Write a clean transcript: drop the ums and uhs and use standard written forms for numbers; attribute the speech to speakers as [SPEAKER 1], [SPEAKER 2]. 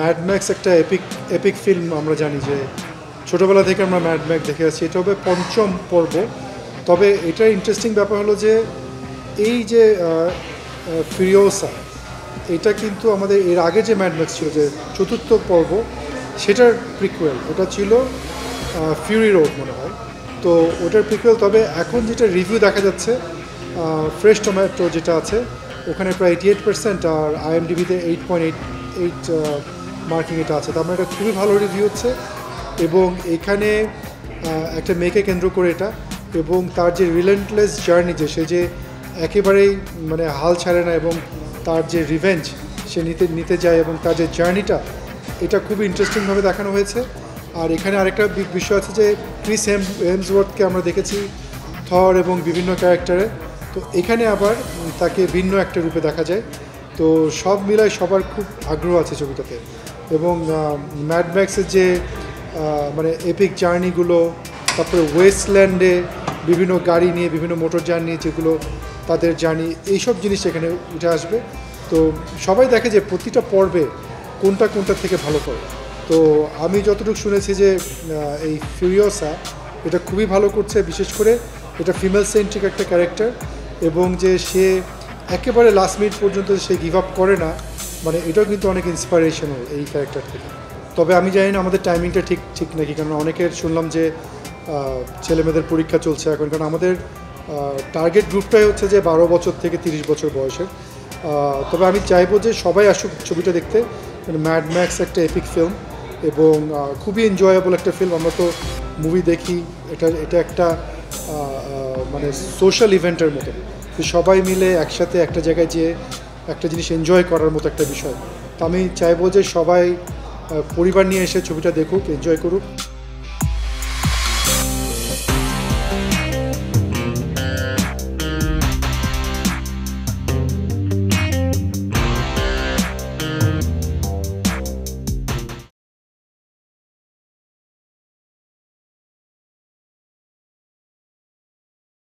[SPEAKER 1] Mad max একটা epic film. আমরা জানি যে ছোটোবেলা থেকে আমরা ম্যাড ম্যাক্স দেখে আসছি। এটা হবে পঞ্চম পর্ব। তবে এটার ইন্টারেস্টিং ব্যাপার হলো যে এই যে ফিউরিওসা, এটা কিন্তু আমাদের এর আগে যে ম্যাড ম্যাক্স ছিল, যে চতুর্থ পর্ব, সেটার প্রিকুয়েল। ওটা ছিল ফিউরি রোড মনে হয়। তো ওটার প্রিকুয়েল। তবে এখন যেটা রিভিউ দেখা যাচ্ছে, ফ্রেশ টমেটো যেটা আছে, ওখানে প্রায় 88%, আর IMDb-তে 8.8 মার্কিং এটা আছে। তার মানে এটা খুবই ভালো রিভিউ হচ্ছে। এবং এখানে একটা মেয়েকে কেন্দ্র করে এটা, এবং তার যে রিলেন্টলেস জার্নি, যে সে যে একেবারেই মানে হাল ছাড়ে না, এবং তার যে রিভেঞ্জ সে নিতে যায়, এবং তার যে জার্নিটা, এটা খুবই ইন্টারেস্টিংভাবে দেখানো হয়েছে। আর এখানে আরেকটা বিষয় আছে যে ক্রিস হেমসওয়ার্থকে আমরা দেখেছি থর এবং বিভিন্ন ক্যারেক্টারে, তো এখানে আবার তাকে ভিন্ন একটা রূপে দেখা যায়। তো সব মিলায় সবার খুব আগ্রহ আছে ছবিটাতে। এবং ম্যাড ম্যাক্সের যে মানে এপিক জার্নিগুলো, তারপরে ওয়েস্টল্যান্ডে বিভিন্ন গাড়ি নিয়ে, বিভিন্ন মোটর যান নিয়ে যেগুলো তাদের জার্নি, এইসব জিনিস এখানে উঠে আসবে। তো সবাই দেখে যে প্রতিটা পর্বে কোনটা থেকে ভালো করে। তো আমি যতটুকু শুনেছি যে এই ফিউরিওসা এটা খুবই ভালো করছে। বিশেষ করে এটা ফিমেল সেন্ট্রিক একটা ক্যারেক্টার, এবং যে সে একেবারে লাস্ট মিনিট পর্যন্ত সে গিভ আপ করে না, মানে এটাও কিন্তু অনেক ইন্সপাইরেশনাল এই ক্যারেক্টার থেকে। তবে আমি জানি না আমাদের টাইমিংটা ঠিক নাকি, কারণ অনেকের শুনলাম যে ছেলেমেয়েদের পরীক্ষা চলছে এখন। কারণ আমাদের টার্গেট গ্রুপটাই হচ্ছে যে 12 বছর থেকে 30 বছর বয়সের। তবে আমি চাইবো যে সবাই আসুক ছবিটা দেখতে। মানে ম্যাড ম্যাক্স একটা এপিক ফিল্ম, এবং খুবই এনজয়েবল একটা ফিল্ম। আমরা তো মুভি দেখি, এটা একটা মানে সোশ্যাল ইভেন্টের মতো, সবাই মিলে একসাথে একটা জায়গায় যেয়ে একটা জিনিস এনজয় করার মতো একটা বিষয়। তো আমি চাইবো যে সবাই পরিবার নিয়ে এসে ছবিটা দেখুক, এনজয় করুক।